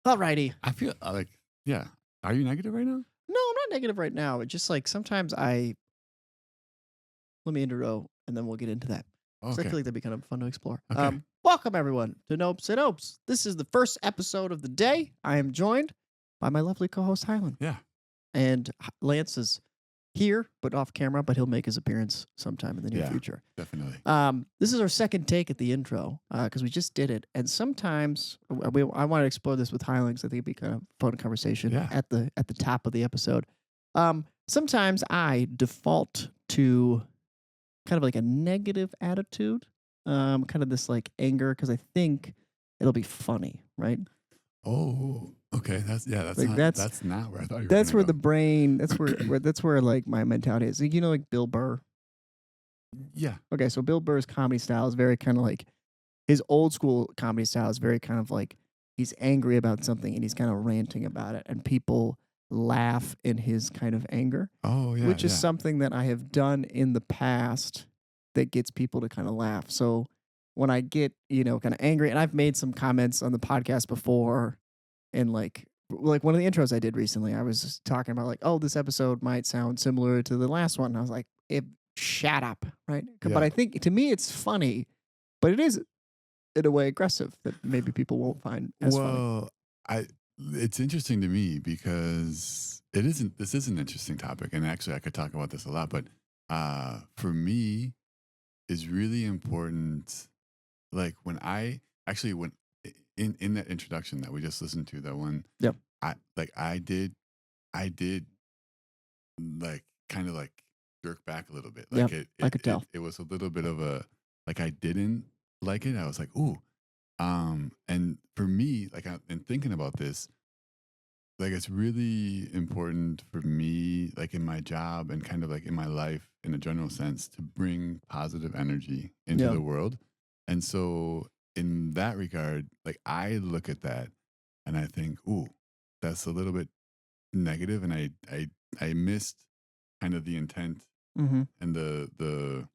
Alrighty. I feel like, yeah. Are you negative right now? No, I'm not negative right now. It's just like sometimes let me intro and then we'll get into that. Because I Okay. feel like that'd be kind of fun to explore. Okay. Welcome everyone to Nopes and Opes. This is the first episode of the day. I am joined by my lovely co-host Hylan. Yeah. And Lance is here, but off camera, but he'll make his appearance sometime in the near Yeah. future. Definitely. This is our second take at the intro because we just did it, and sometimes I want to explore this with Highlands. I think it'd be kind of fun conversation Yeah. at the top of the episode. Sometimes I default to kind of like a negative attitude, kind of this like anger because I think it'll be funny, right? Oh, okay. That's Like that's not where I thought you were that's gonna where go. the brain that's where like my mentality is. Like, like Bill Burr. Yeah. Okay, so Bill Burr's comedy style is very kind of like his old school comedy style is very kind of like he's angry about something and he's kind of ranting about it, and people laugh in his kind of anger, Oh, yeah. which is Yeah. something that I have done in the past that gets people to kind of laugh. So when I get, kind of angry, and I've made some comments on the podcast before, and like one of the intros I did recently, I was just talking about like, oh, this episode might sound similar to the last one. And I was like, shut up, right? But Yeah. I think to me it's funny, but it is in a way aggressive that maybe people won't find as funny. Well, I it's interesting to me because this is an interesting topic, and actually I could talk about this a lot, but for me is really important. Like when in that introduction that we just listened to, that one, Yep. I did like kind of like jerk back a little bit. Yep. Like it I it, could it tell. it was a little bit of a, like, I didn't like it. I was like, ooh. And for me, like, in thinking about this, like, it's really important for me, like in my job and kind of like in my life in a general sense, to bring positive energy into Yeah. the world. And so in that regard, like, I look at that and I think, ooh, that's a little bit negative, and I missed kind of the intent Mm-hmm. and the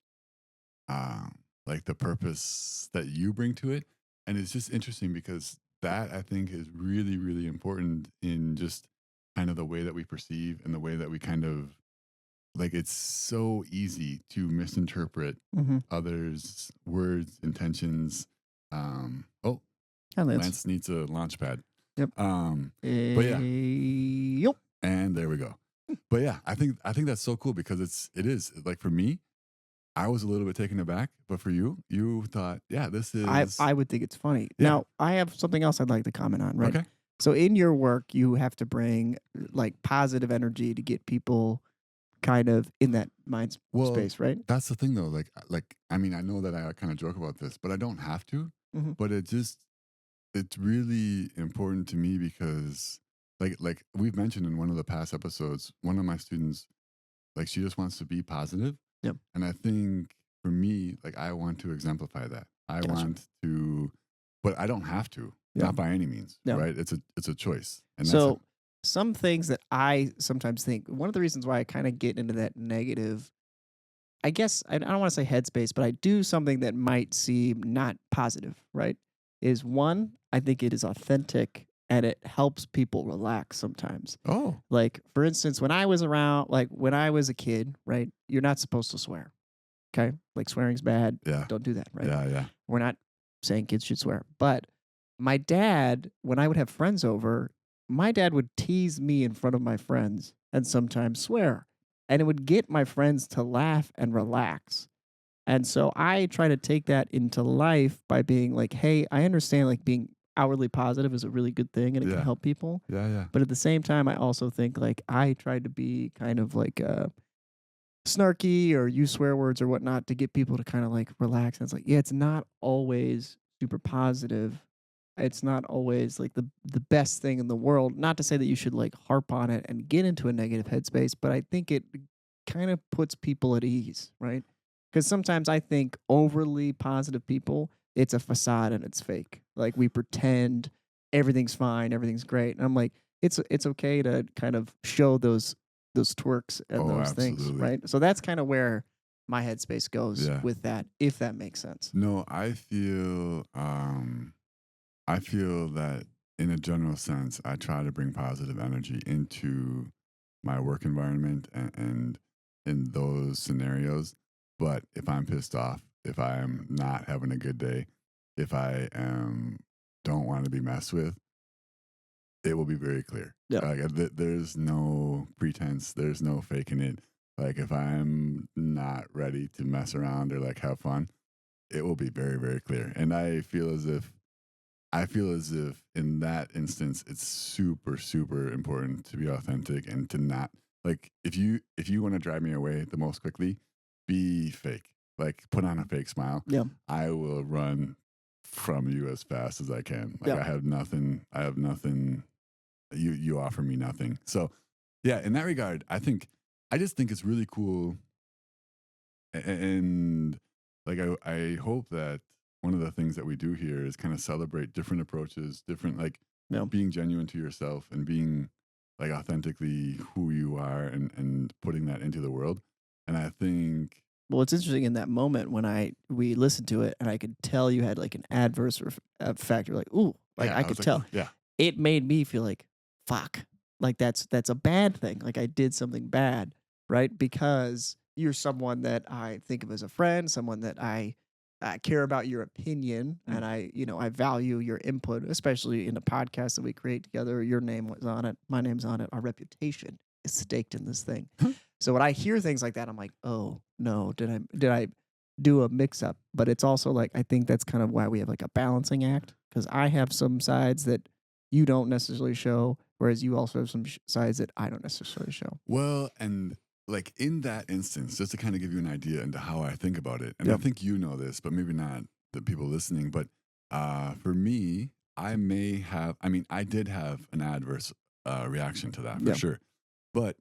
like the purpose that you bring to it. And it's just interesting because that, I think, is really, really important in just kind of the way that we perceive and the way that we kind of, like, it's so easy to misinterpret Mm-hmm. others' words, intentions. Oh, Hi, Lance. Lance needs a launch pad. Yep. But yeah, Yep. and there we go. But yeah, I think that's so cool because it is like, for me, I was a little bit taken aback, but for you, you thought, yeah, this is I would think it's funny. yeah. Now, I have something else I'd like to comment on, right? Okay. So in your work, you have to bring like positive energy to get people kind of in that mind Well, space, right? that's the thing though. Like I mean, I know that I kind of joke about this, but I don't have to. Mm-hmm. But it's really important to me because, like we've mentioned in one of the past episodes, one of my students, like, she just wants to be positive. Yep. And I think for me, like, I want to exemplify that. I Gotcha. want to, but I don't have to. Yeah. Not by any means. Yeah. Right? It's a choice. And So some things that I sometimes think, one of the reasons why I kind of get into that negative, I guess I don't want to say headspace, but I do something that might seem not positive, right? Is one, I think it is authentic and it helps people relax sometimes. oh, Like, for instance, when I was a kid, right? You're not supposed to swear. Okay. Like, swearing's bad. yeah. Don't do that, right? Yeah. We're not saying kids should swear. But my dad, when I would have friends over, my dad would tease me in front of my friends and sometimes swear. And it would get my friends to laugh and relax. And so I try to take that into life by being like, hey, I understand like being outwardly positive is a really good thing and it Yeah. can help people. Yeah. But at the same time, I also think like I tried to be kind of like snarky or use swear words or whatnot to get people to kind of like relax. And it's like, yeah, it's not always super positive. It's not always like the best thing in the world. Not to say that you should like harp on it and get into a negative headspace, but I think it kind of puts people at ease, right? Because sometimes I think overly positive people, it's a facade and it's fake. Like we pretend everything's fine, everything's great. And I'm like, it's okay to kind of show those twerks and Oh, those things, absolutely. right? So that's kind of where my headspace goes Yeah. with that, if that makes sense. No, I feel that in a general sense, I try to bring positive energy into my work environment and in those scenarios. But if I'm pissed off, if I am not having a good day, if I don't want to be messed with, it will be very clear. Yeah. Like there's no pretense, there's no faking it. Like if I'm not ready to mess around or like have fun, it will be very, very clear. And I feel as if in that instance, it's super, super important to be authentic and to not like if you want to drive me away the most quickly, be fake. Like put on a fake smile. Yeah. I will run from you as fast as I can. Like Yeah. I have nothing. You offer me nothing. So yeah, in that regard, I just think it's really cool and like I hope that one of the things that we do here is kind of celebrate different approaches, different like Yeah. being genuine to yourself and being like authentically who you are and putting that into the world. And I think Well, it's interesting in that moment when we listened to it and I could tell you had like an adverse effect. You're like, ooh, like yeah, I I was could like, tell. oh yeah. It made me feel like, fuck, like that's a bad thing. Like I did something bad, right? Because you're someone that I think of as a friend, someone that I care about your opinion, Mm. and I value your input, especially in the podcast that we create together. Your name was on it, my name's on it, our reputation is staked in this thing. So when I hear things like that, I'm like, oh no, did I do a mix up? But it's also like I think that's kind of why we have like a balancing act because I have some sides that you don't necessarily show, whereas you also have some sides that I don't necessarily show. Well, and like in that instance, just to kind of give you an idea into how I think about it, and I Yep. think you know this, but maybe not the people listening. But for me, I may have, I mean, I did have an adverse reaction to that for Yeah. sure. But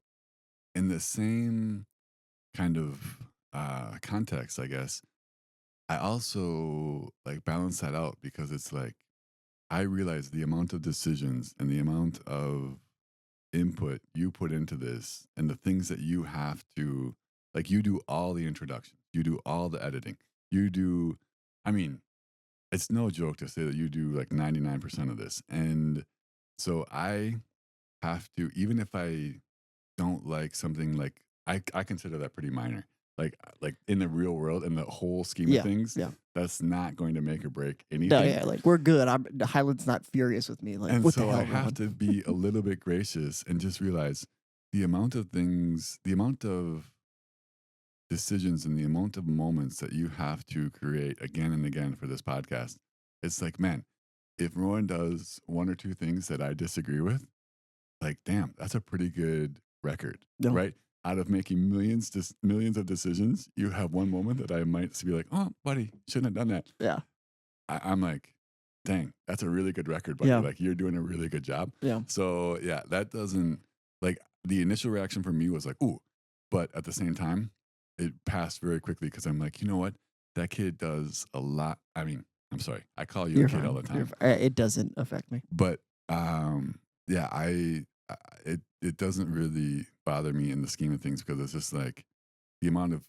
in the same kind of context, I guess, I also like balance that out because it's like I realize the amount of decisions and the amount of input you put into this and the things that you have to like you do all the introductions, you do all the editing, you do I mean it's no joke to say that you do like 99% of this. And so I have to, even if I don't like something like I consider that pretty minor. Like in the real world, in the whole scheme of Yeah. things, Yeah. that's not going to make or break No, anything. yeah, like we're good. Highland's not furious with me. Like, And what the so I hell, have Rowan? to be a little bit gracious and just realize the amount of things, the amount of decisions and the amount of moments that you have to create again and again for this podcast. It's like, man, if Rowan does one or two things that I disagree with, like, damn, that's a pretty good record, No. right? Out of making millions of decisions, you have one moment that I might be like, oh, buddy, shouldn't have done that. Yeah. I'm like, dang, that's a really good record, buddy. Yeah. Like, you're doing a really good job. Yeah. So, yeah, that doesn't, like, the initial reaction for me was like, ooh, but at the same time, it passed very quickly because I'm like, you know what? That kid does a lot. I mean, I'm sorry, I call you a You're kid all fine. the time, It doesn't affect me. but yeah, it doesn't really bother me in the scheme of things because it's just like the amount of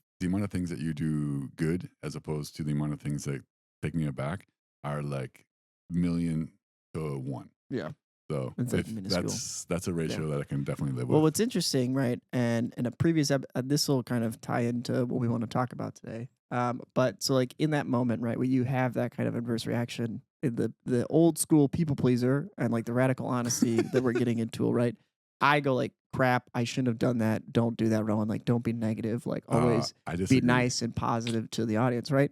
things that you do good as opposed to the amount of things that take me aback are like million to one. Yeah. So It's like if minuscule. that's a Yeah. ratio that I can definitely live Well, with. what's interesting, right? And in a previous this will kind of tie into what we want to talk about today. But so like in that moment, right, where you have that kind of adverse reaction, the old school people pleaser and like the radical honesty that we're getting into, right? I go like, crap, I shouldn't have done that. Don't do that, Rowan. Like, don't be negative. Like, always I be disagree. nice and positive to the audience, right?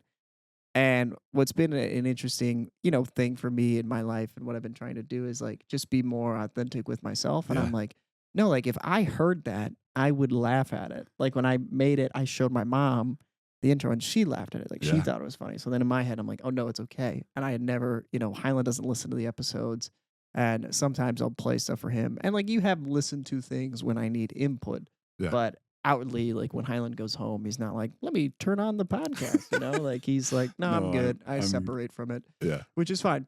And what's been an interesting, thing for me in my life and what I've been trying to do is like just be more authentic with myself. And Yeah. I'm like, no, like if I heard that, I would laugh at it. Like when I made it, I showed my mom the intro and she laughed at it. Like she Yeah. thought it was funny. So then in my head, I'm like, oh no, it's okay. And I had never, Highland doesn't listen to the episodes. And sometimes I'll play stuff for him. And like you have listened to things when I need input. Yeah. But outwardly, like when Hyland goes home, he's not like, let me turn on the podcast, Like he's like, no, I'm No, good. I I'm separate from it, yeah. which is fine.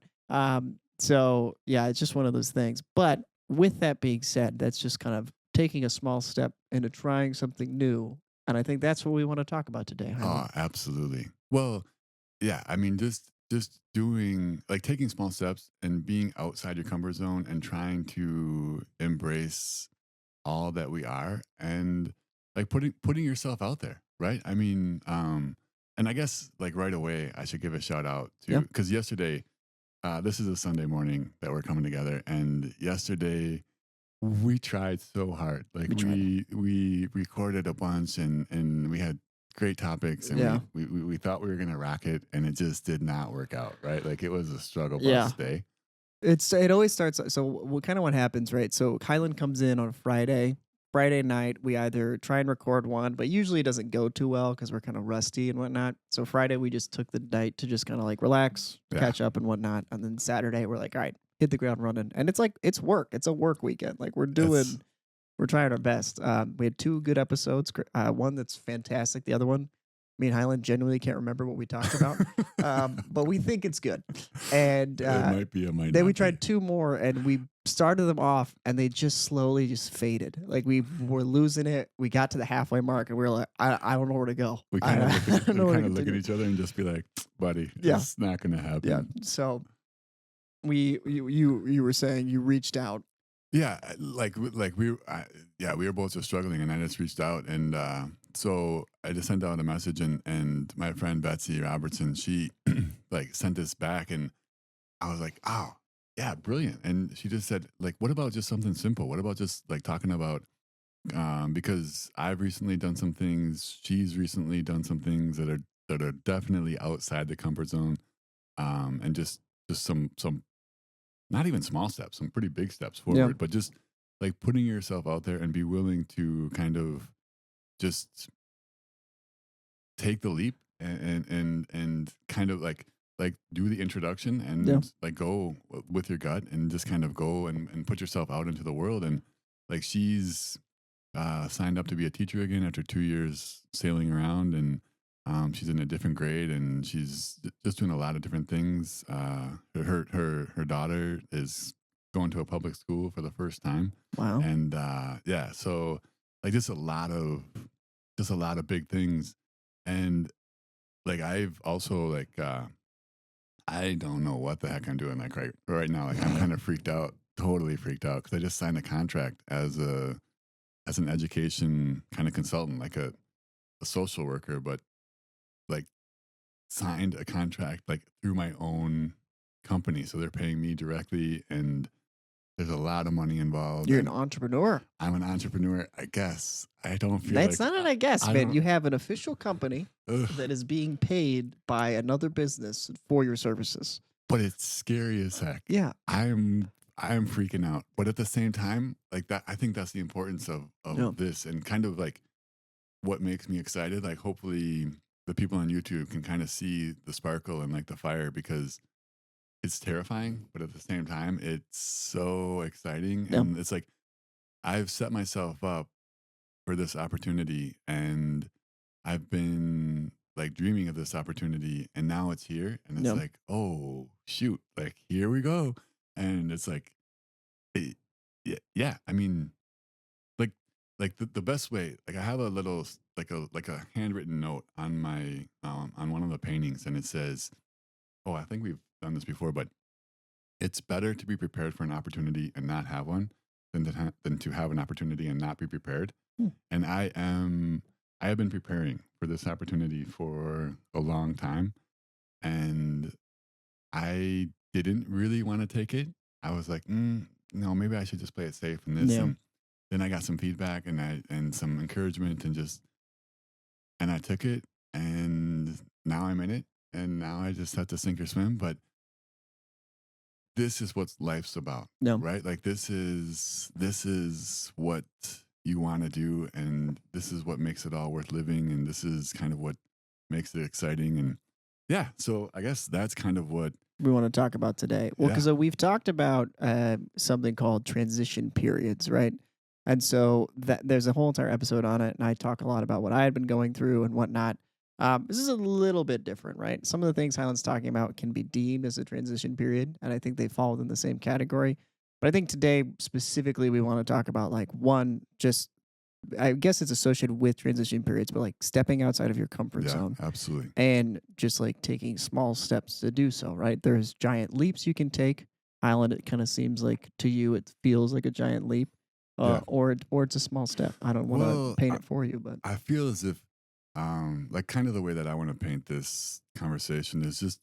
So yeah, it's just one of those things. But with that being said, that's just kind of taking a small step into trying something new. And I think that's what we want to talk about today, Hyland. Oh, absolutely. Well, yeah, I mean, just just doing like taking small steps and being outside your comfort zone and trying to embrace all that we are and like putting yourself out there, right? I mean, and I guess like right away I should give a shout out to Yeah, because yesterday, this is a Sunday morning that we're coming together, and yesterday we tried so hard. Like we tried. we recorded a bunch and we had great topics and Yeah, we thought we were gonna rock it and it just did not work out, right? Like it was a struggle yeah. bus day. It always starts so what kind of what happens, right? So Kylan comes in on Friday. Friday night, we either try and record one, but usually it doesn't go too well because we're kind of rusty and whatnot. So Friday, we just took the night to just kind of like relax, Yeah. catch up and whatnot. And then Saturday, we're like, all right, hit the ground running. And it's like it's work. It's a work weekend. Like It's we're trying our best. We had two good episodes. One that's fantastic. The other one, me and Highland genuinely can't remember what we talked about, but we think it's good. And it might be, it might then we not be. tried two more, and we started them off, and they just slowly just faded. Like we were losing it. We got to the halfway mark, and we were like, I don't know where to go. We kind of I don't know we where to kind of look at continue. each other and just be like, buddy, Yeah, it's not gonna yeah. happen. So you were saying you reached out. Yeah, like yeah, we were both just struggling, and I just reached out, and so I just sent out a message, and my friend Betsy Robertson, she like sent this back, and I was like, oh yeah, brilliant, and she just said like, what about just something simple? What about just like talking about because I've recently done some things, she's recently done some things that are definitely outside the comfort zone, and just some not even small steps, some pretty big steps Yeah, forward, but just like putting yourself out there and be willing to kind of just take the leap and kind of like do the introduction yeah, and like go with your gut and just kind of go and put yourself out into the world. And like she's signed up to be a teacher again after 2 years sailing around, and she's in a different grade, and she's just doing a lot of different things. Her daughter is going to a public school for the first time, wow, and yeah, so like just a lot of big things, and like I've also like I don't know what the heck I'm doing like right now. Like I'm kind of freaked out, totally freaked out because I just signed a contract as an education kind of consultant, like a social worker, but like signed a contract like through my own company. So they're paying me directly and there's a lot of money involved. you're an And entrepreneur. I'm an entrepreneur, I guess. I don't feel That's like not an I guess, I man. don't You have an official company ugh, that is being paid by another business for your services. but it's scary as heck. Yeah, I'm freaking out. But at the same time, like that I think that's the importance yeah, of this and kind of like what makes me excited. Like hopefully the people on YouTube can kind of see the sparkle and like the fire because it's terrifying, but at the same time, it's so exciting. yeah, And it's like I've set myself up for this opportunity and I've been like dreaming of this opportunity and now it's here and it's yeah, like, oh shoot, like here we go. And it's like it, yeah, yeah. I mean, like the best way, like I have a little like a handwritten note on one of the paintings and it says, oh, I think we've done this before, but it's better to be prepared for an opportunity and not have one than to have an opportunity and not be prepared. hmm, And I have been preparing for this opportunity for a long time, and I didn't really want to take it. I was like, no, maybe I should just play it safe in this. yeah. And then I got some feedback and some encouragement and I took it, and now I'm in it, and now I just have to sink or swim. But this is what life's about, No, right? Like this is what you want to do and this is what makes it all worth living and this is kind of what makes it exciting and yeah, so I guess that's kind of what we want to talk about today. Well, yeah. because we've talked about something called transition periods, right? And so that there's a whole entire episode on it, and I talk a lot about what I had been going through and whatnot. This is a little bit different, right? Some of the things Highland's talking about can be deemed as a transition period, and I think they fall within the same category. But I think today specifically we want to talk about like one, just I guess it's associated with transition periods, but like stepping outside of your comfort Yeah, zone absolutely. and just like taking small steps to do so, right? There's giant leaps you can take. Island, it kind of seems like to you, it feels like a giant leap, Yeah. or it's a small step. I don't want to Well, paint it for you, but I feel as if, like, kind of the way that I want to paint this conversation is just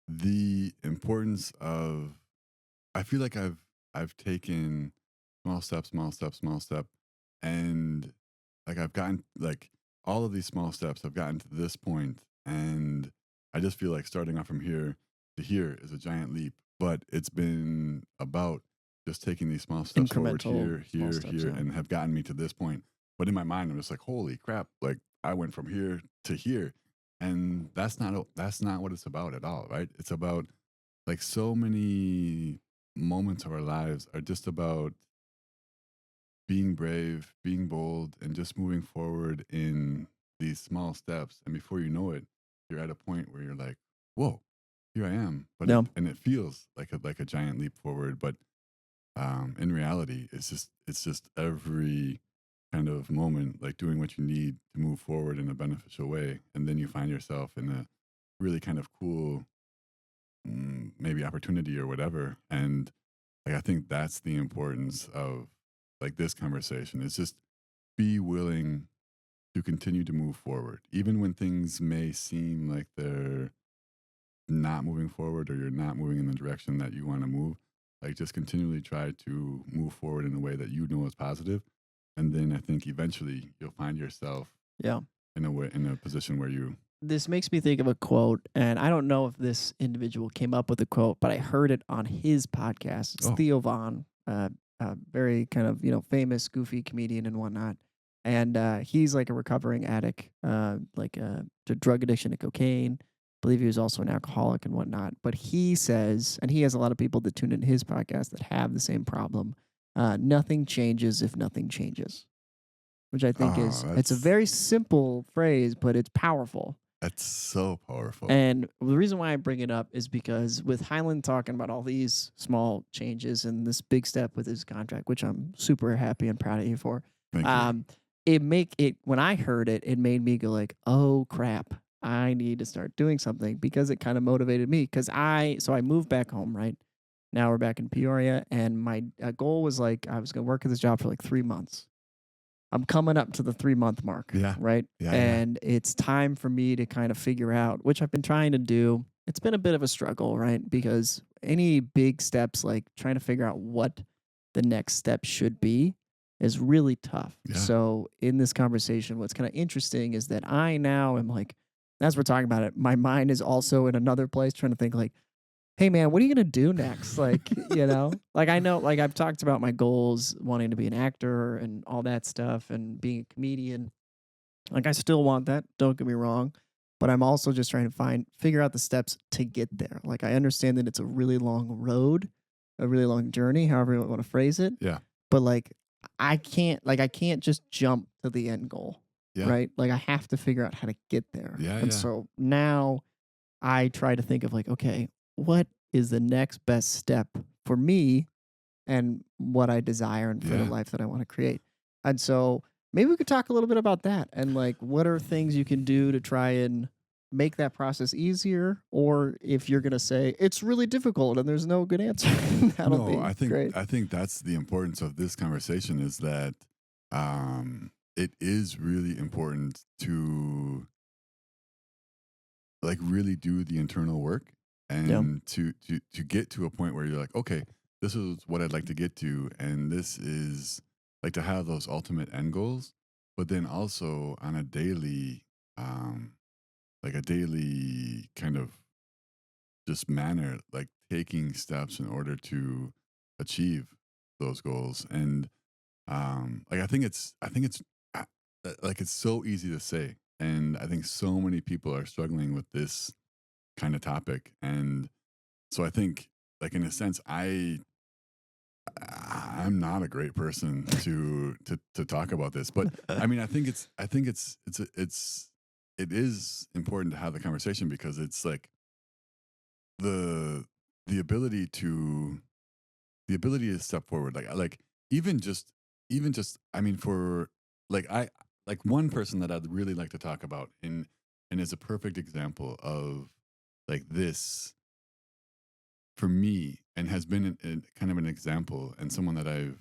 the importance of. I feel like I've taken small step, small step, and like I've gotten like all of these small steps. I've gotten to this point, and I just feel like starting off from here to here is a giant leap. But it's been about just taking these small steps forward incremental here, small here, steps. here, Yeah. and have gotten me to this point. But in my mind, I'm just like, holy crap! Like I went from here to here, and that's not what it's about at all, right? It's about like so many moments of our lives are just about being brave, being bold, and just moving forward in these small steps. And before you know it, you're at a point where you're like, "Whoa, here I am!" But No. it feels like a giant leap forward. But in reality, it's just every kind of moment, like doing what you need to move forward in a beneficial way, and then you find yourself in a really kind of cool maybe opportunity or whatever. And like I think that's the importance of like this conversation. It's just be willing to continue to move forward, even when things may seem like they're not moving forward or you're not moving in the direction that you want to move. Like just continually try to move forward in a way that you know is positive, and then I think eventually you'll find yourself Yeah. in a way in a position where you. This makes me think of a quote, and I don't know if this individual came up with the quote, but I heard it on his podcast. It's Oh, Theo Vaughn, very kind of famous, goofy comedian and whatnot. And he's like a recovering addict, to drug addiction to cocaine. I believe he was also an alcoholic and whatnot. But he says, and he has a lot of people that tune into his podcast that have the same problem. Nothing changes if nothing changes, which I think oh, is it's a that's very simple phrase, but it's powerful. that's so powerful. And the reason why I bring it up is because with Hyland talking about all these small changes and this big step with his contract, which I'm super happy and proud of you for, Thank you. um, it make it when I heard it, it made me go like, oh crap, I need to start doing something because it kind of motivated me. Because I moved back home, right? Now we're back in Peoria, and my goal was like I was gonna work at this job for like 3 months. I'm coming up to the 3 month mark, Yeah, right? yeah, yeah. And it's time for me to kind of figure out, which I've been trying to do. It's been a bit of a struggle, right? Because any big steps, like trying to figure out what the next step should be, is really tough. Yeah. So, in this conversation, what's kind of interesting is that I now am like, as we're talking about it, my mind is also in another place trying to think, like, hey man, what are you gonna do next? Like, like I know, like I've talked about my goals, wanting to be an actor and all that stuff, and being a comedian. Like, I still want that. Don't get me wrong, but I'm also just trying to figure out the steps to get there. Like, I understand that it's a really long road, a really long journey, however you want to phrase it. Yeah. But like, I can't just jump to the end goal, Yeah. right? Like, I have to figure out how to get there. Yeah. And Yeah. so now I try to think of like, okay, what is the next best step for me and what I desire and for the Yeah. life that I want to create? And so maybe we could talk a little bit about that and like what are things you can do to try and make that process easier, or if you're going to say it's really difficult and there's no good answer, that'll No, be great. I think that's the importance of this conversation is that it is really important to like really do the internal work Yeah. and to get to a point where you're like, okay, this is what I'd like to get to, and this is like to have those ultimate end goals, but then also on a daily um like a daily kind of just manner, like taking steps in order to achieve those goals. And like I think it's uh, like it's so easy to say, and I think so many people are struggling with this kind of topic. And so I think like in a sense I'm not a great person to talk about this, but I mean I think it is important to have the conversation because it's like the the ability to the ability to step forward, like even just I mean for like I like one person that I'd really like to talk about and is a perfect example of like this for me and has been kind of an example and someone that I've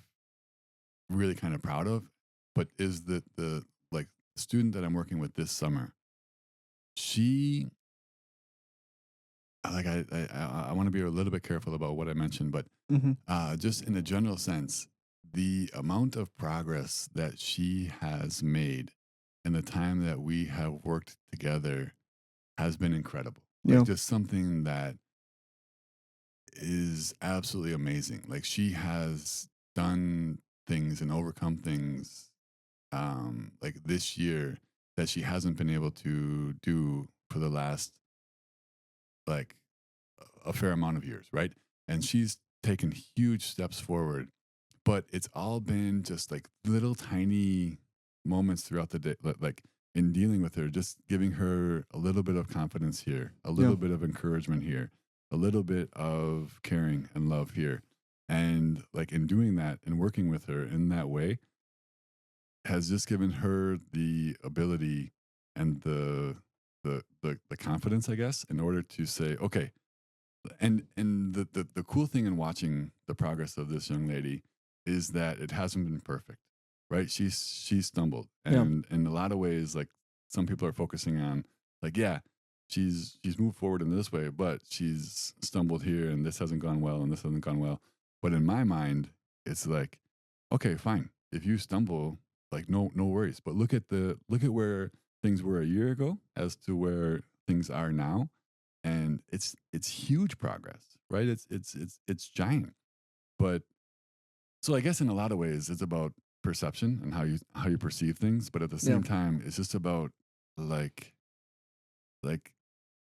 really kind of proud of, but is the like student that I'm working with this summer. She I want to be a little bit careful about what I mentioned, but Mhm. just in a general sense, the amount of progress that she has made in the time that we have worked together has been incredible. Like Yeah. just something that is absolutely amazing. Like she has done things and overcome things like this year that she hasn't been able to do for the last like a fair amount of years, right? And she's taken huge steps forward, but it's all been just like little tiny moments throughout the day, like in dealing with her, just giving her a little bit of confidence here, a Yeah. little bit of encouragement here, a little bit of caring and love here. And like in doing that and working with her in that way has just given her the ability and the confidence, I guess, in order to say, okay, and the cool thing in watching the progress of this young lady is that it hasn't been perfect, right? She's stumbled, Yeah. and in a lot of ways, like some people are focusing on, like yeah, she's moved forward in this way, but she's stumbled here, and this hasn't gone well, and this hasn't gone well. But in my mind, it's like, okay, fine, if you stumble, like no worries. But look at where things were a year ago as to where things are now and it's huge progress, right? It's giant. But so I guess in a lot of ways it's about perception and how you perceive things, but at the Yeah. same time it's just about like like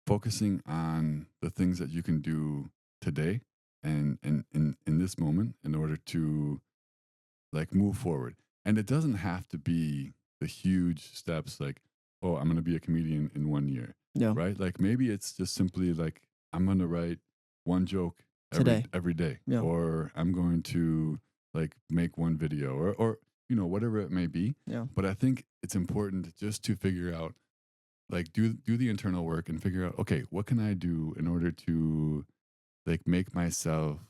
focusing on the things that you can do today and in this moment in order to like move forward. And it doesn't have to be the huge steps like, oh, I'm going to be a comedian in 1 year, Yeah. right? Like maybe it's just simply like I'm going to write one joke Today. every day, Yeah. or I'm going to like make one video, or you know whatever it may be. Yeah. But I think it's important just to figure out like do the internal work and figure out okay, what can I do in order to like make myself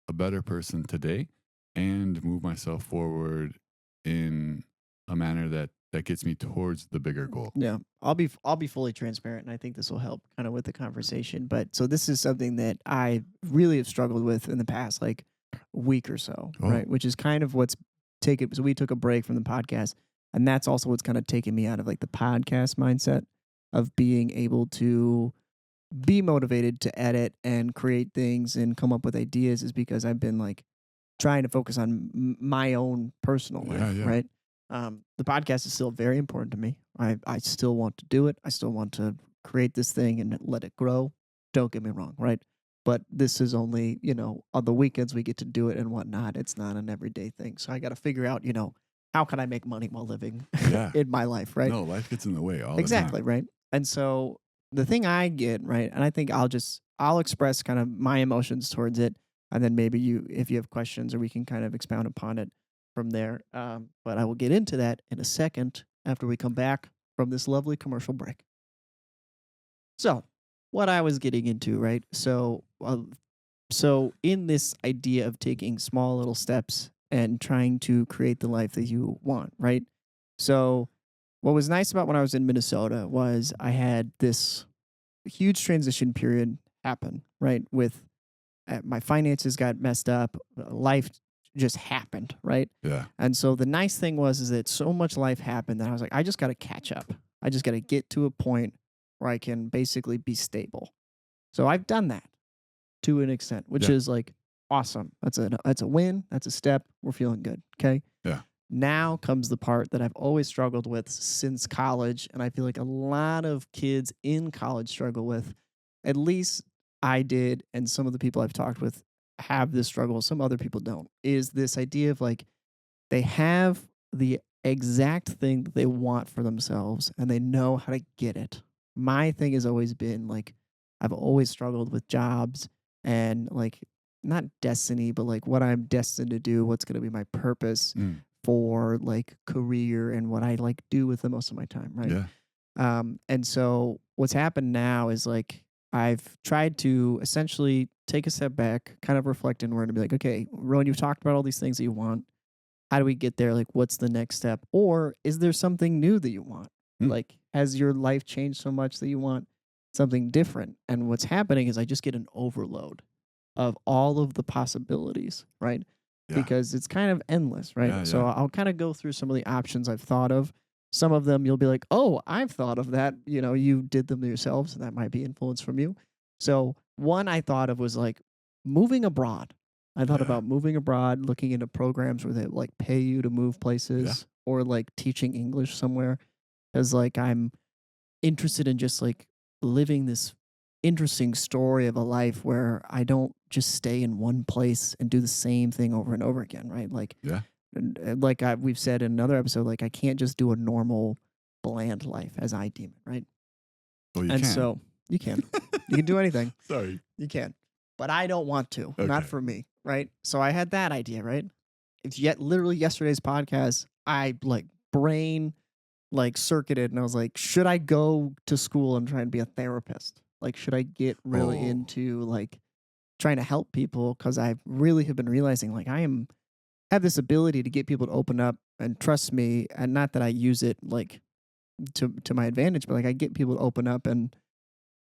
a better person today and move myself forward in a manner that gets me towards the bigger goal. Yeah. I'll be fully transparent, and I think this will help kind of with the conversation. But so this is something that I really have struggled with in the past like week or so, Oh, right? Which is kind of what's taken. So we took a break from the podcast, and that's also what's kind of taken me out of like the podcast mindset of being able to be motivated to edit and create things and come up with ideas is because I've been like trying to focus on my own personal yeah, life, yeah, right? The podcast is still very important to me. I still want to do it. I still want to create this thing and let it grow. Don't get me wrong, right? But this is only, on the weekends we get to do it and whatnot. It's not an everyday thing. So I got to figure out, how can I make money while living yeah. in my life, right? No, life gets in the way all the time. Exactly, right? And so the thing I get, right, and I think I'll express kind of my emotions towards it, and then maybe if you have questions, or we can kind of expound upon it from there. But I will get into that in a second after we come back from this lovely commercial break. So, what I was getting into, right? So in this idea of taking small little steps and trying to create the life that you want, right? So what was nice about when I was in Minnesota was I had this huge transition period happen, right? With my finances got messed up, life just happened, right? Yeah, And so the nice thing was is that so much life happened that I was like, I just got to catch up. I just got to get to a point where I can basically be stable. So I've done that to an extent, which yeah, is like awesome. That's a win. That's a step. We're feeling good. Okay. yeah, Now comes the part that I've always struggled with since college, and I feel like a lot of kids in college struggle with. At least I did, and some of the people I've talked with have this struggle. Some other people don't. Is this idea of like they have the exact thing that they want for themselves and they know how to get it. My thing has always been like I've always struggled with jobs and like not destiny, but like what I'm destined to do, what's going to be my purpose mm, for like career and what I like do with the most of my time, right? Yeah. And so what's happened now is like I've tried to essentially take a step back, kind of reflect inward and be like, okay, Rowan, you've talked about all these things that you want. How do we get there? Like, what's the next step? Or is there something new that you want? Mm. Like, has your life changed so much that you want something different? And what's happening is I just get an overload of all of the possibilities, right? Yeah. Because it's kind of endless, right? Yeah. So Yeah. I'll kind of go through some of the options I've thought of. Some of them you'll be like, oh, I've thought of that. You know, you did them yourselves, and that might be influence from you. So one I thought of was like moving abroad. I thought Yeah. about moving abroad, looking into programs where they like pay you to move Yeah. places or like teaching English somewhere. Cause like I'm interested in just like living this interesting story of a life where I don't just stay in one place and do the same thing over and over again, right? Like, Yeah. like we've said in another episode, like I can't just do a normal, bland life as I deem it, right? Well, you And can. so you can do anything, Sorry. you can, but I don't want to, not Okay. for me, right? So I had that idea, right? It's yet literally yesterday's podcast, I like brain like circuited and I was like, should I go to school and try and be a therapist? Like, should I get really Oh. into like trying to help people? Cause I really have been realizing like have this ability to get people to open up and trust me. And not that I use it like to my advantage, but like I get people to open up and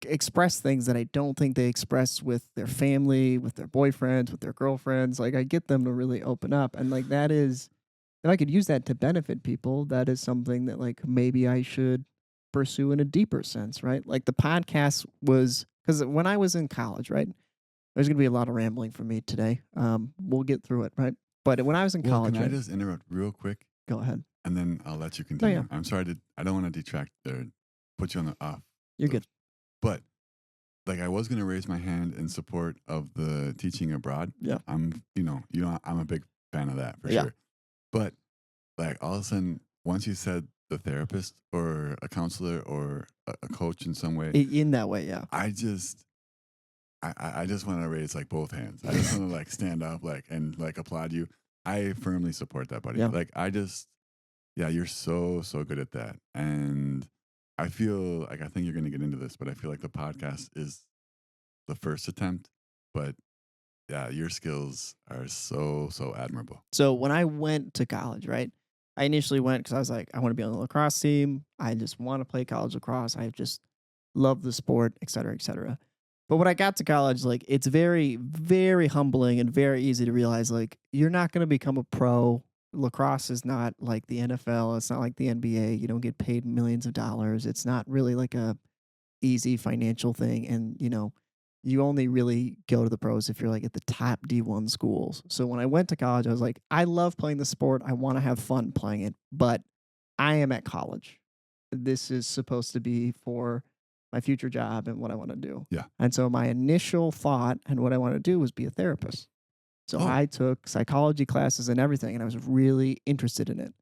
express things that I don't think they express with their family, with their boyfriends, with their girlfriends. Like I get them to really open up. And like that is if I could use that to benefit people, that is something that like maybe I should pursue in a deeper sense, right? Like the podcast was because when I was in college, right? There's gonna be a lot of rambling from me today. We'll get through it, right? But when I was in Well, can college, I right? just interrupt real quick, Go ahead. and then I'll let you No, yeah, continue. I'm sorry to. I don't want to detract or put you on the off. you're good. But like, I was gonna raise my hand in support of the teaching abroad. Yeah, I'm a big fan of that for yeah. sure. But like, all of a sudden, once you said the therapist or a counselor or a coach in some way, In that way, yeah, I just I just want to raise like both hands. I just want to like stand up like and like applaud you. I firmly support that, buddy. yeah. Like, yeah, you're so good at that. And I feel like, I think you're going to get into this, but I feel like the podcast is the first attempt. But yeah, your skills are so admirable. So when I went to college, right? I initially went because I was like, I want to be on the lacrosse team. I just want to play college lacrosse. I just love the sport, et cetera, et cetera. But when I got to college, like it's very, very humbling and very easy to realize like you're not going to become a pro. Lacrosse is not like the NFL. It's not like the NBA. You don't get paid millions of dollars. It's not really like a easy financial thing. And, you only really go to the pros if you're like at the top D1 schools. So when I went to college, I was like, I love playing the sport. I want to have fun playing it, but I am at college. This is supposed to be for my future job and what I want to do. Yeah. And so my initial thought and what I want to do was be a therapist. So Oh, I took psychology classes and everything, and I was really interested in it.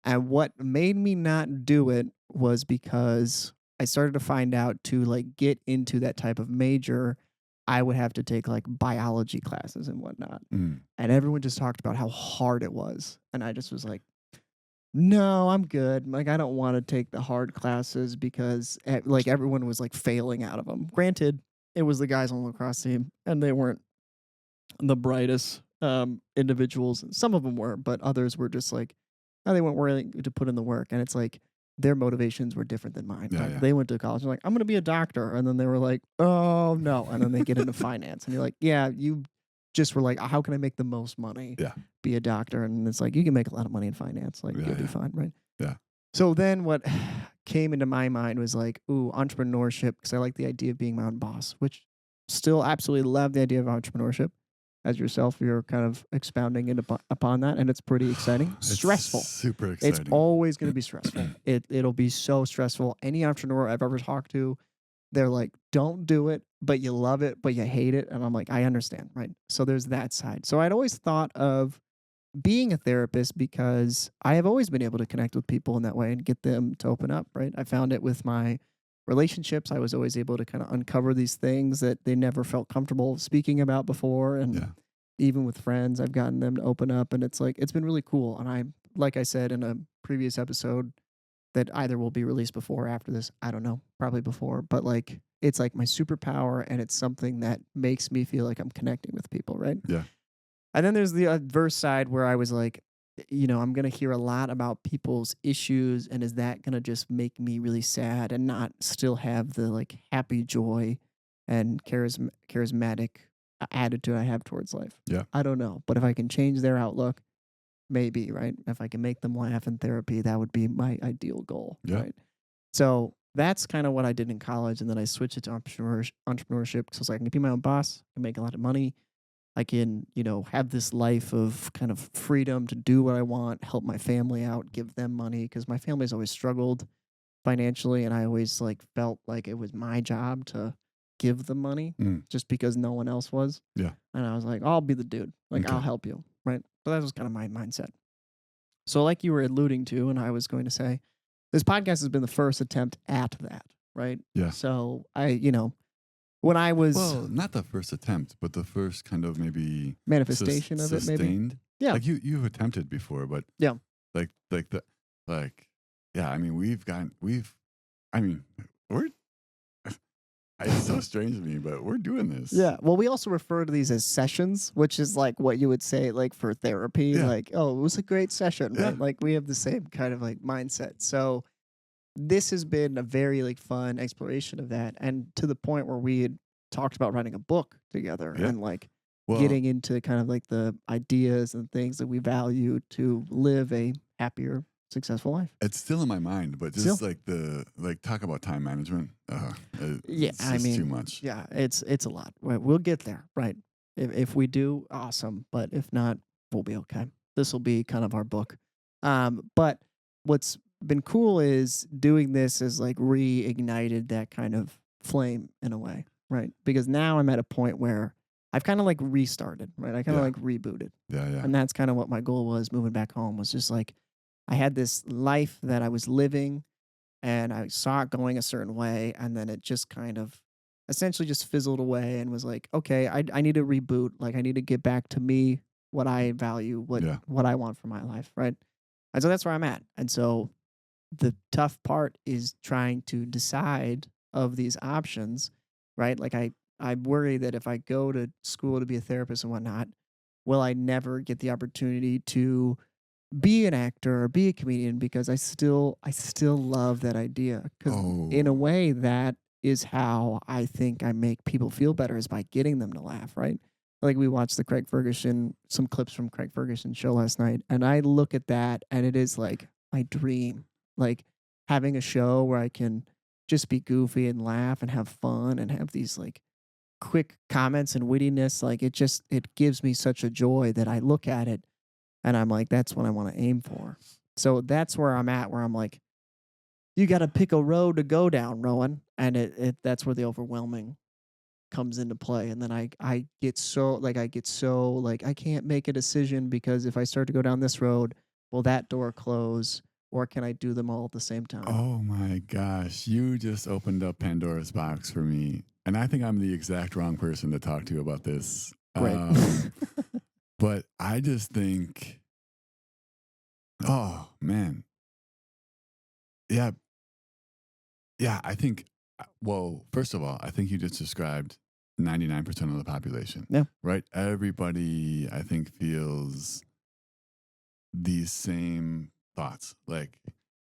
And what made me not do it was because I started to find out to like get into that type of major, I would have to take like biology classes and whatnot. mm, And everyone just talked about how hard it was. And I just was like, no, I'm good. Like, I don't want to take the hard classes because like everyone was like failing out of them. Granted, it was the guys on the lacrosse team and they weren't the brightest individuals. Some of them were, but others were just like, oh, they weren't willing to put in the work. And it's like their motivations were different than mine. yeah, Like yeah, they went to college and like, I'm going to be a doctor. And then they were like, oh, no. And then they get into finance. And you're like, yeah, you just were like, how can I make the most money? yeah, Be a doctor. And it's like, you can make a lot of money in finance. Like, yeah, you'll be yeah, fine. Right. yeah. So then what came into my mind was like, ooh, entrepreneurship. Cause I like the idea of being my own boss, which still absolutely love the idea of entrepreneurship. As yourself, you're kind of expounding upon that, and it's pretty exciting. It's Stressful. super It's exciting. always going to be stressful. It'll be so stressful. Any entrepreneur I've ever talked to, they're like, "Don't do it," but you love it, but you hate it, and I'm like, I understand, right? So there's that side. So I'd always thought of being a therapist because I have always been able to connect with people in that way and get them to open up, right? I found it with my relationships. I was always able to kind of uncover these things that they never felt comfortable speaking about before. And Yeah. even with friends, I've gotten them to open up and it's like, it's been really cool. And I'm like I said in a previous episode that either will be released before or after this, I don't know, probably before, but like it's like my superpower and it's something that makes me feel like I'm connecting with people, right? Yeah. And then there's the adverse side where I was like, you know, I'm going to hear a lot about people's issues. And is that going to just make me really sad and not still have the like happy joy and charismatic attitude I have towards life? Yeah. I don't know. But if I can change their outlook, maybe, right? If I can make them laugh in therapy, that would be my ideal goal, Yeah. right? So that's kind of what I did in college. And then I switched it to entrepreneurship because I was like, I can be my own boss, I can make a lot of money, I can, you know, have this life of kind of freedom to do what I want, help my family out, give them money because my family's always struggled financially and I always like felt like it was my job to give them money Mm. just because no one else was. Yeah. And I was like, I'll be the dude. Like I'll Okay. help you, right? So that was kind of my mindset. So like you were alluding to and I was going to say, this podcast has been the first attempt at that, right? Yeah. So I, you know, when I was Well, not the first attempt, but the first kind of maybe manifestation of it, maybe. sustained. Yeah. Like you've attempted before, but Yeah. like the like yeah. I mean, I mean, we're. It's so strange to me, but we're doing this. Yeah. Well, we also refer to these as sessions, which is like what you would say like for therapy. Yeah. Like, oh, it was a great session, right? Yeah. Like we have the same kind of like mindset. So this has been a very like fun exploration of that. And to the point where we had talked about writing a book together Yeah. and like Well, getting into kind of like the ideas and things that we value to live a happier, successful life. it's still in my mind, but Still. just like talk about time management. Yeah, It's I just mean, too much. yeah, it's a lot. We'll get there, right? If we do, awesome. But if not, we'll be okay. This will be kind of our book. But what's been cool is doing this has like reignited that kind of flame in a way, right? Because now I'm at a point where I've kind of like restarted, right? I kind of Yeah. like rebooted. Yeah. Yeah. And that's kind of what my goal was moving back home was just like I had this life that I was living and I saw it going a certain way, and then it just kind of essentially just fizzled away and was like, okay, I need to reboot. Like I need to get back to me, what I value, Yeah. what I want for my life, right? And so that's where I'm at. And so the tough part is trying to decide of these options, right? Like I worry that if I go to school to be a therapist and whatnot, will I never get the opportunity to be an actor or be a comedian because I still love that idea because in a Oh. way that is how I think I make people feel better is by getting them to laugh, right? Like we watched the Craig Ferguson some clips from Craig Ferguson's show last night and I look at that and it is like my dream. Like having a show where I can just be goofy and laugh and have fun and have these like quick comments and wittiness like it gives me such a joy that I look at it and I'm like, that's what I want to aim for. So that's where I'm at, where I'm like, you got to pick a road to go down, Rowan. And that's where the overwhelming comes into play. And then I get so like, I can't make a decision because if I start to go down this road, will that door close or can I do them all at the same time? Oh my gosh, you just opened up Pandora's box for me. And I think I'm the exact wrong person to talk to about this. Great. But I just think, oh man. Yeah. Yeah. I think, well, first of all, I think you just described 99% of the population, Yeah. right? Everybody, I think, feels these same thoughts. Like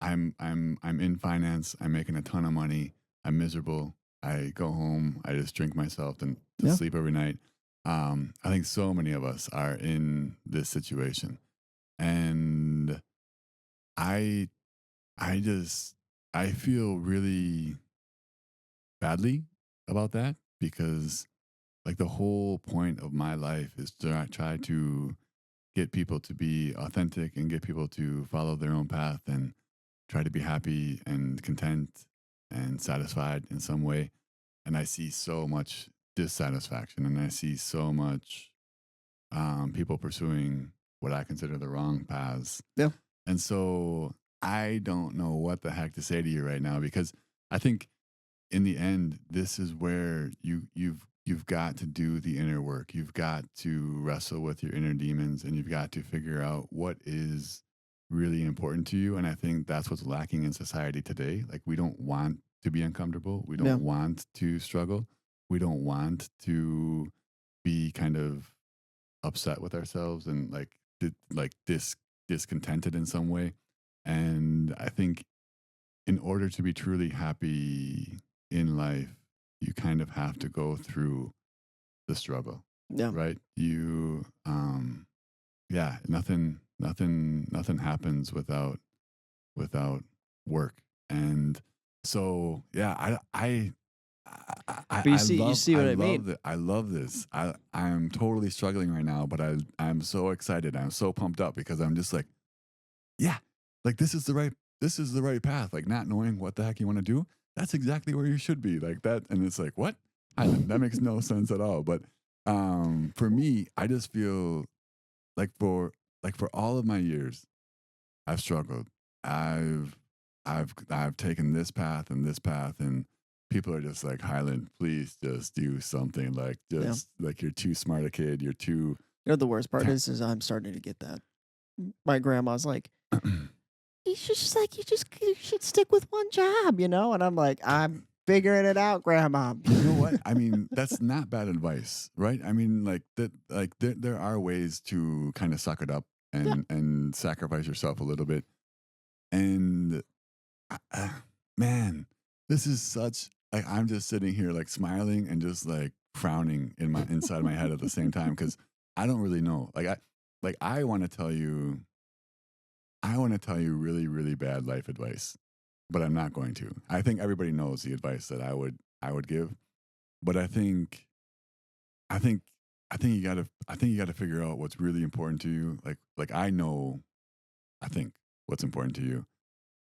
I'm in finance, I'm making a ton of money, I'm miserable. I go home, I just drink myself to Yeah. sleep every night. I think so many of us are in this situation. And I I just I feel really badly about that because like the whole point of my life is to try to get people to be authentic and get people to follow their own path and try to be happy and content and satisfied in some way. And I see so much dissatisfaction and I see so much people pursuing what I consider the wrong paths. Yeah. And so I don't know what the heck to say to you right now because I think in the end, this is where you've got to do the inner work. You've got to wrestle with your inner demons and you've got to figure out what is really important to you. And I think that's what's lacking in society today. Like, we don't want to be uncomfortable. We don't Yeah. want to struggle. We don't want to be kind of upset with ourselves and discontented in some way. And I think in order to be truly happy in life, you kind of have to go through the struggle, Yeah. right? Yeah, nothing happens without work. And so, yeah, But you love see what I mean? I love this. I'm totally struggling right now, but I'm so excited. I'm so pumped up because I'm just like, yeah, like this is the right path. Like, not knowing what the heck you want to do, that's exactly where you should be. Like that, and it's like, what? Highland, that makes no sense at all. But for me, I just feel like for all of my years, I've struggled. I've I've taken this path, and people are just like, Highland, please just do something. Like, Yeah. just like, you're too smart a kid. You're too. You know, the worst part Ta- is I'm starting to get that. My grandma's like, you should just like you should stick with one job, you know? And I'm like, I'm figuring it out, grandma. You know what? I mean, that's not bad advice, right? I mean, like that. Like, there are ways to kind of suck it up Yeah. and sacrifice yourself a little bit. And man, this is such like, I'm just sitting here like smiling and just like frowning in my inside my head at the same time because I don't really know. Like I want to tell you really really bad life advice, but I'm not going to. I think everybody knows the advice that I would give, but I think I think you got to figure out what's really important to you. Like I know I think what's important to you,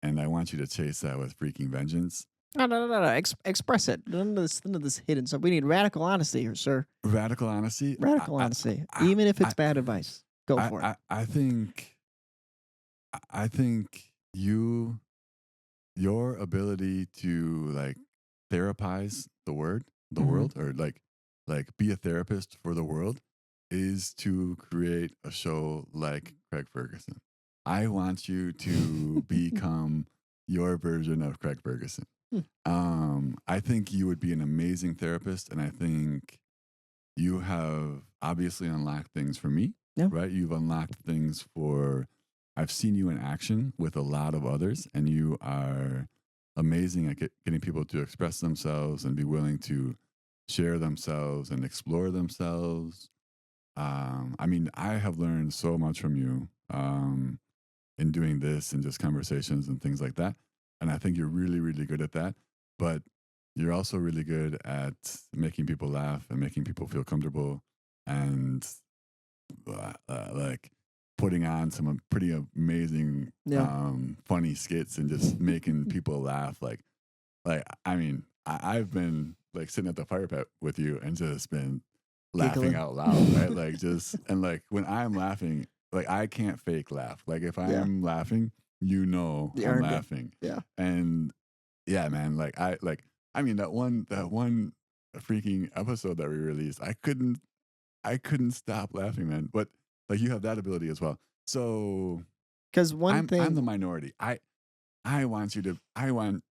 and I want you to chase that with freaking vengeance. No, no, no, no, no. Express it. None of this hidden stuff. We need radical honesty here, sir. Radical honesty. Radical honesty. Even if I, it's bad advice. Go for it. I think you your ability to like therapize the Mhm. world, or like be a therapist for the world, is to create a show like Craig Ferguson. I want you to become your version of Craig Ferguson. Hmm. I think you would be an amazing therapist, and I think you have obviously unlocked things for me, Yeah. right? You've unlocked things for, I've seen you in action with a lot of others, and you are amazing at getting people to express themselves and be willing to share themselves and explore themselves. I mean, I have learned so much from you in doing this and just conversations and things like that. And I think you're really, really good at that. But you're also really good at making people laugh and making people feel comfortable and like putting on some pretty amazing, Yeah. funny skits and just making people laugh. Like I mean, I've been like sitting at the fire pit with you and just been laughing Giggling. out loud, right? Like, just, and like when I'm laughing, like I can't fake laugh. Like, if I Yeah. am laughing, you know You I'm earned it. laughing. Yeah. And yeah, man, I mean, that one freaking episode that we released, I couldn't stop laughing, man. But like, you have that ability as well. So Because one I'm thing the minority. I want you to I want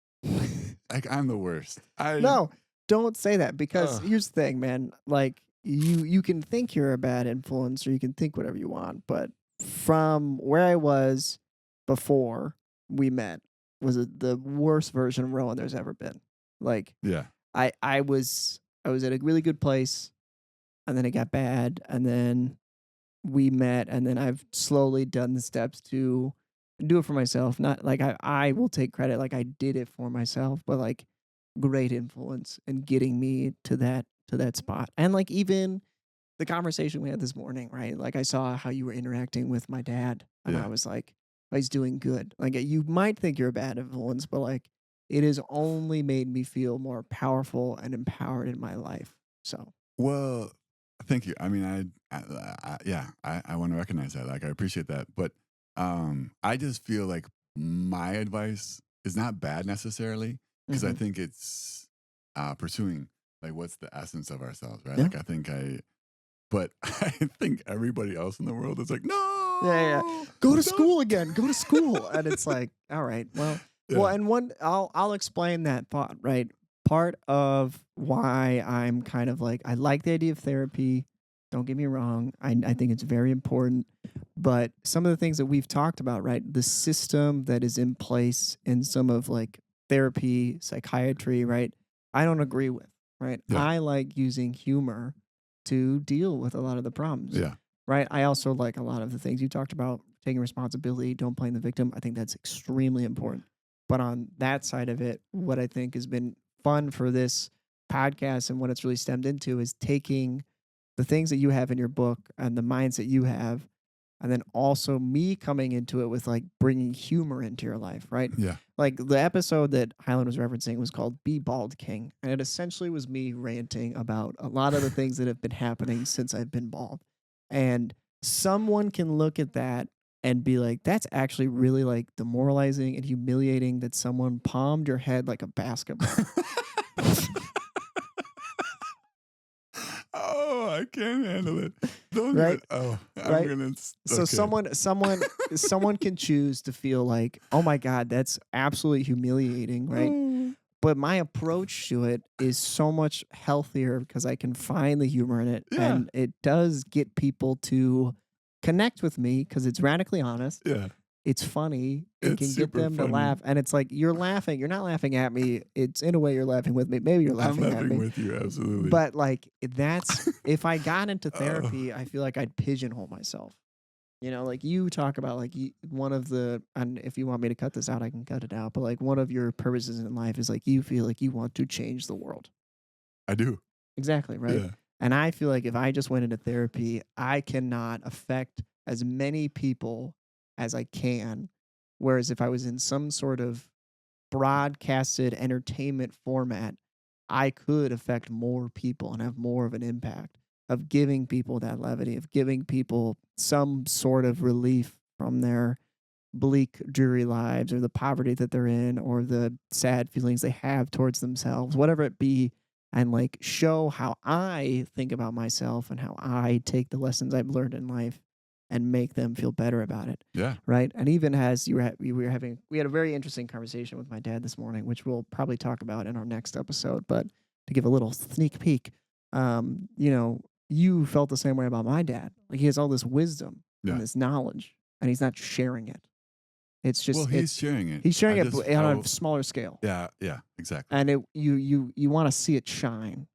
like, I'm the worst. No, don't say that because Ugh. here's the thing, man. Like you can think you're a bad influence or you can think whatever you want, but from where I was before we met was the worst version of Rowan there's ever been. Like Yeah. I was at a really good place and then it got bad and then we met and then I've slowly done the steps to do it for myself. Not like I will take credit like I did it for myself, but like great influence in getting me to that spot. And like even the conversation we had this morning, right? Like I saw how you were interacting with my dad and I Yeah. was like, "Oh, he's doing good." Like you might think you're a bad influence, but like it has only made me feel more powerful and empowered in my life. So, Well, thank you. I mean, yeah, I want to recognize that. Like, I appreciate that. But I just feel like my advice is not bad necessarily, because I mhm. think it's pursuing like what's the essence of ourselves, right? Yeah. Like, but I think everybody else in the world is like, no, Yeah, yeah. no, Go to don't. school again. Go to school. And it's like, all right, well, Yeah, and one I'll explain that thought, right? Part of why I'm kind of like I like the idea of therapy. Don't get me wrong. I think it's very important. But some of the things that we've talked about, right? The system that is in place in some of like therapy, psychiatry, right? I don't agree with, right? yeah, I like using humor to deal with a lot of the problems, yeah, right? I also like a lot of the things you talked about, taking responsibility, don't blame the victim. I think that's extremely important. But on that side of it, what I think has been fun for this podcast and what it's really stemmed into is taking the things that you have in your book and the mindset you have, and then also me coming into it with like bringing humor into your life, right? yeah. Like the episode that Hylan was referencing was called Be Bald King. And it essentially was me ranting about a lot of the things that have been happening since I've been bald. And someone can look at that and be like, that's actually really like demoralizing and humiliating that someone palmed your head like a basketball. Oh, I can't handle it. Don't even. Right? Oh, I'm Right? gonna. So Okay. someone can choose to feel like, "Oh my god, that's absolutely humiliating," right? Oh, But my approach to it is so much healthier because I can find the humor in it, yeah, and it does get people to connect with me because it's radically honest. yeah. It's funny. It It's can get super them to funny. laugh, and it's like you're laughing. You're not laughing at me. It's in a way you're laughing with me. Maybe you're I'm laughing at laughing me, with you. Absolutely. but like that's if I got into Oh, therapy, I feel like I'd pigeonhole myself. Like you talk about like one of the, and if you want me to cut this out, I can cut it out. But like one of your purposes in life is like you feel like you want to change the world. I do. Exactly, right? Yeah. And I feel like if I just went into therapy, I cannot affect as many people as I can. Whereas if I was in some sort of broadcasted entertainment format, I could affect more people and have more of an impact of giving people that levity, of giving people some sort of relief from their bleak, dreary lives or the poverty that they're in or the sad feelings they have towards themselves, whatever it be, and like show how I think about myself and how I take the lessons I've learned in life and make them feel better about it. Yeah. Right. And even as we had a very interesting conversation with my dad this morning, which we'll probably talk about in our next episode. But to give a little sneak peek, you felt the same way about my dad. Like he has all this wisdom and Yeah. this knowledge and he's not sharing it. It's Well, just he's it's sharing it. he's sharing I it just, I on a will. smaller scale, Yeah. Yeah. Exactly. and you want to see it shine.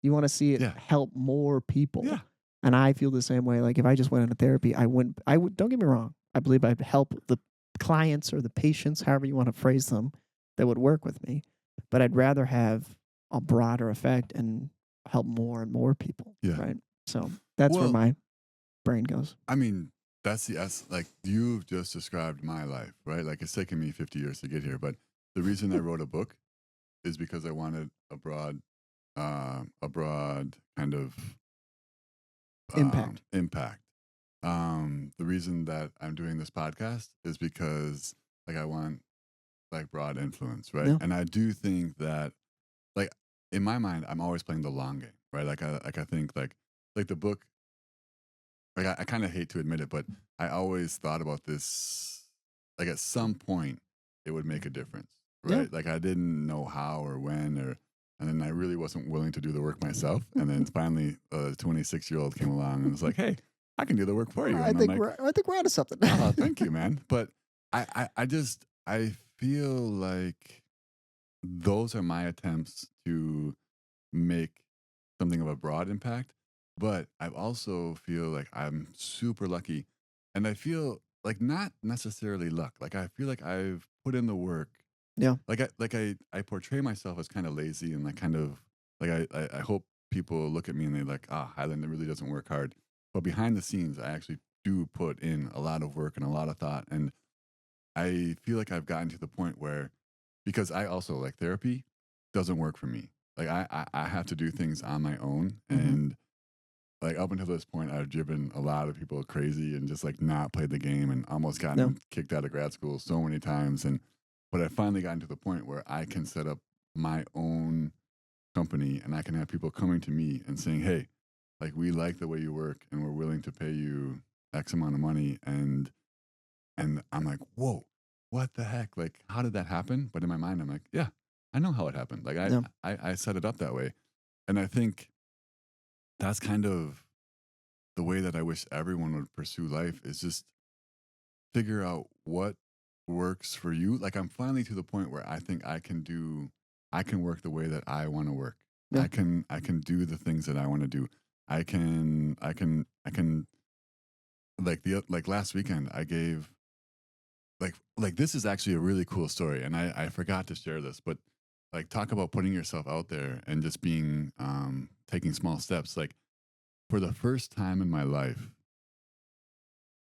You want to see it Yeah. help more people, Yeah. and I feel the same way. Like if I just went into therapy, I wouldn't. I would. Don't get me wrong. I believe I'd help the clients or the patients, however you want to phrase them, that would work with me. But I'd rather have a broader effect and help more and more people. Yeah. Right. So that's where Well, my brain goes. I mean, that's the like you've just described my life, right? Like it's taken me 50 years to get here, but the reason I wrote a book is because I wanted a broad kind of Impact. impact. The reason that I'm doing this podcast is because like I want like broad influence, right? Yeah. And I do think that like in my mind, I'm always playing the long game, right? I think like the book, like I kind of hate to admit it, but I always thought about this like at some point it would make a difference, Yeah. right? Like I didn't know how or when or and then I really wasn't willing to do the work myself. And then finally a 26-year-old came along and was like, hey, I can do the work for you. I And I'm think like, we're onto something. oh, thank you, man. But I feel like those are my attempts to make something of a broad impact. But I also feel like I'm super lucky. And I feel like not necessarily luck. Like I feel like I've put in the work. Yeah. I portray myself as kind of lazy and like kind of like I hope people look at me and they're like, ah, Highland really doesn't work hard. But behind the scenes, I actually do put in a lot of work and a lot of thought. And I feel like I've gotten to the point where because I also like therapy doesn't work for me. Like I have to do things on my own Mm-hmm. and like up until this point I've driven a lot of people crazy and just like not played the game and almost No. gotten kicked out of grad school so many times and but I finally gotten to the point where I can set up my own company and I can have people coming to me and saying, "Hey, like we like the way you work and we're willing to pay you X amount of money, and I'm like, whoa, what the heck? Like, how did that happen? But in my mind, I'm like, yeah, I know how it happened. Like, Yeah. I set it up that way, and I think that's kind of the way that I wish everyone would pursue life is just figure out what works for you. Like I'm finally to the point where I think I can work the way that I want to work. Yeah. I can do the things that I want to do. I can like last weekend I gave like this is actually a really cool story and I forgot to share this, but like talk about putting yourself out there and just being taking small steps. Like for the first time in my life,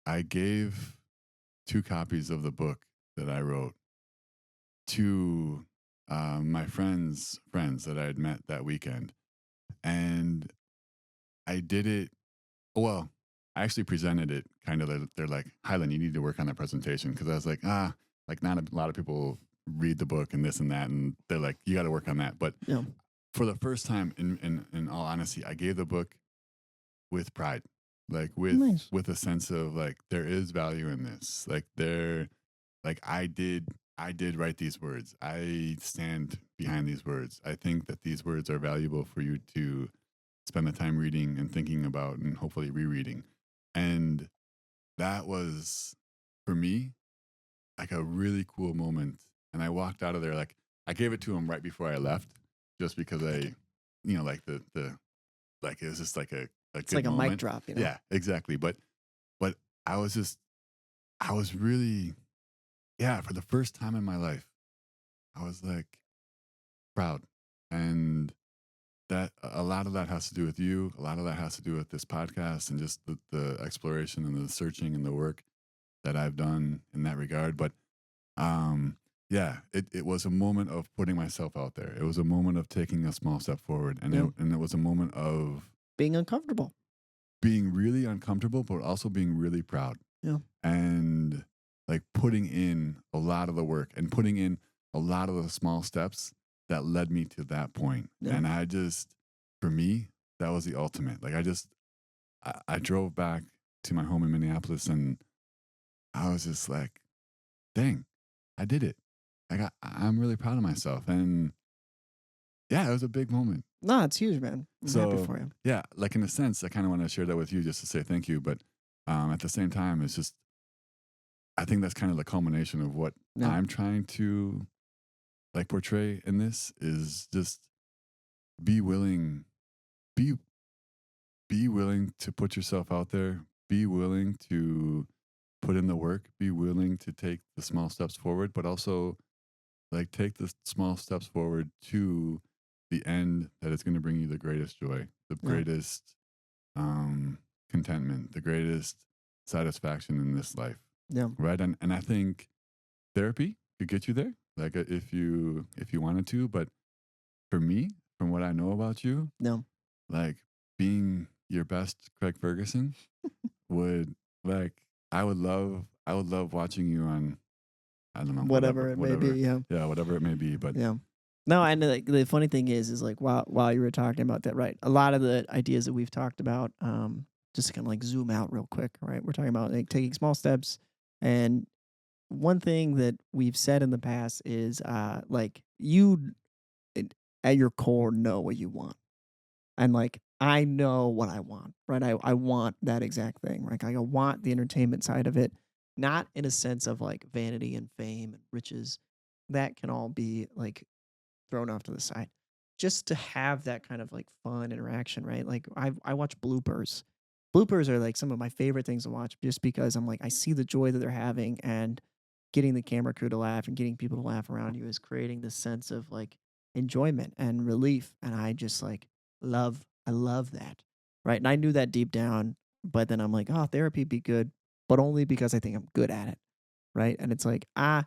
I gave 2 copies of the book that I wrote to my friends that I had met that weekend, and I did it. Well, I actually presented it kind of. They're like, "Hylan, you need to work on that presentation," because I was like, like not a lot of people read the book and this and that, and they're like, "You got to work on that." But Yeah. for the first time, in all honesty, I gave the book with pride, like Nice. with a sense of like there is value in this, like there like I did write these words. I stand behind these words. I think that these words are valuable for you to spend the time reading and thinking about and hopefully rereading. And that was for me like a really cool moment. And I walked out of there like I gave it to him right before I left just because I like the like it was just like a It's good like a mic moment. drop, you know? Yeah, exactly. But I was just I was really yeah, for the first time in my life, I was like proud. And that a lot of that has to do with you. A lot of that has to do with this podcast and just the exploration and the searching and the work that I've done in that regard. But yeah, it was a moment of putting myself out there. It was a moment of taking a small step forward. Yeah. And it was a moment of Being uncomfortable. being really uncomfortable, but also being really proud. Yeah. And like putting in a lot of the work and putting in a lot of the small steps that led me to that point. Yeah. And I just, for me, that was the ultimate. Like I drove back to my home in Minneapolis and I was just like, dang, I did it. I'm really proud of myself. And yeah, it was a big moment. No, it's huge, man. I'm happy So for you. yeah, like in a sense, I kind of want to share that with you just to say thank you. But at the same time, it's just I think that's kind of the culmination of what Yeah. I'm trying to like portray in this is just be willing, be be willing to put yourself out there, be willing to put in the work, be willing to take the small steps forward, but also like take the small steps forward to the end that is going to bring you the greatest joy, the Yeah. greatest contentment, the greatest satisfaction in this life. Yeah. Right. And I think therapy could get you there, like if you wanted to. But for me, from what I know about you, Yeah. like being your best Craig Ferguson would like I would love watching you on I don't know Whatever it may be. Yeah. yeah whatever it may be. But Yeah. No, and like the funny thing is like while you were talking about that, right? A lot of the ideas that we've talked about, just to kind of like zoom out real quick, right? We're talking about like taking small steps, and one thing that we've said in the past is, like you at your core know what you want, and like I know what I want, right? I want that exact thing, right? I want the entertainment side of it, not in a sense of like vanity and fame and riches. That can all be like thrown off to the side. Just to have that kind of like fun interaction, right? Like I watch bloopers. Bloopers are like some of my favorite things to watch just because I'm like I see the joy that they're having, and getting the camera crew to laugh and getting people to laugh around you is creating this sense of like enjoyment and relief, and I just like I love that. Right? And I knew that deep down, but then I'm like, "Oh, therapy be good, but only because I think I'm good at it." Right? And it's like, I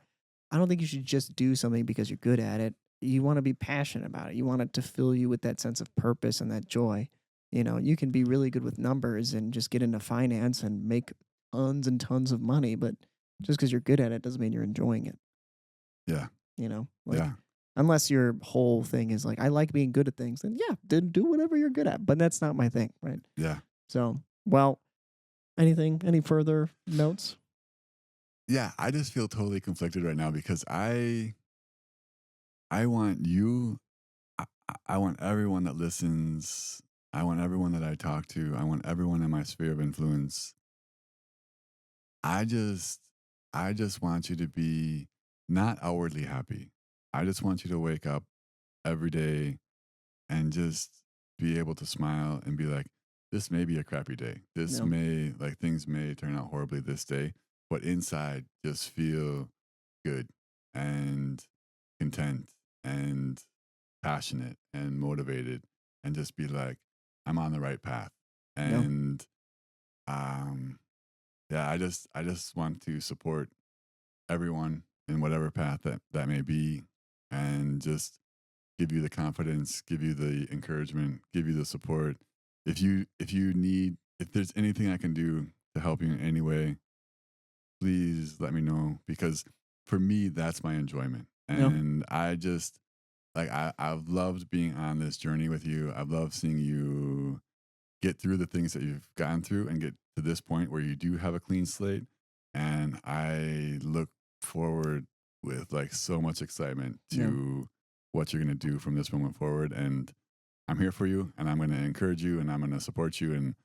don't think you should just do something because you're good at it. You want to be passionate about it. You want it to fill you with that sense of purpose and that joy. You know, you can be really good with numbers and just get into finance and make tons and tons of money, but just because you're good at it doesn't mean you're enjoying it. yeah, You know, like yeah, unless your whole thing is like, I like being good at things, then yeah, then do whatever you're good at. But that's not my thing, right? yeah. So, well, Anything? Any further notes? Yeah, I just feel totally conflicted right now because I want you, I want everyone that listens, I want everyone that I talk to, I want everyone in my sphere of influence. I just I just want you to be not outwardly happy. I just want you to wake up every day and just be able to smile and be like, this may be a crappy day. This No. may, like, things may turn out horribly this day, but inside just feel good and content and passionate and motivated and just be like, I'm on the right path. No. And um yeah, I just want to support everyone in whatever path that may be, and just give you the confidence, give you the encouragement, give you the support. If you need, if there's anything I can do to help you in any way, please let me know, because for me that's my enjoyment. No. And I just, like, I've loved being on this journey with you. I've loved seeing you get through the things that you've gone through and get to this point where you do have a clean slate. And I look forward with, like, so much excitement No. to what you're going to do from this moment forward. And I'm here for you, and I'm going to encourage you, and I'm going to support you, and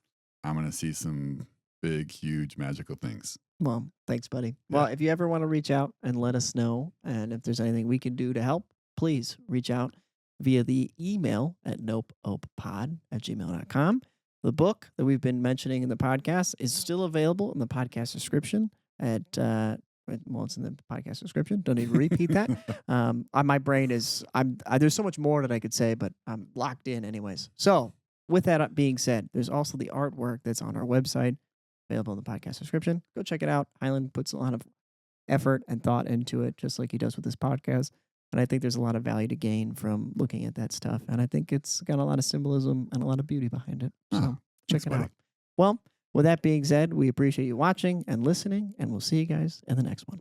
I'm going to see some big, huge, magical things. Well, thanks, buddy. Well, Yeah. if you ever want to reach out and let us know, and if there's anything we can do to help, please reach out via the email at nopeopepod@gmail.com. The book that we've been mentioning in the podcast is still available in the podcast description well, it's in the podcast description. Don't need to repeat that. My brain is, there's so much more that I could say, but I'm locked in anyways. So with that being said, there's also the artwork that's on our website available in the podcast description. Go check it out. Hylan puts a lot of effort and thought into it, just like he does with this podcast. And I think there's a lot of value to gain from looking at that stuff. And I think it's got a lot of symbolism and a lot of beauty behind it. Oh, So check thanks, it buddy. out. Well, with that being said, we appreciate you watching and listening, and we'll see you guys in the next one.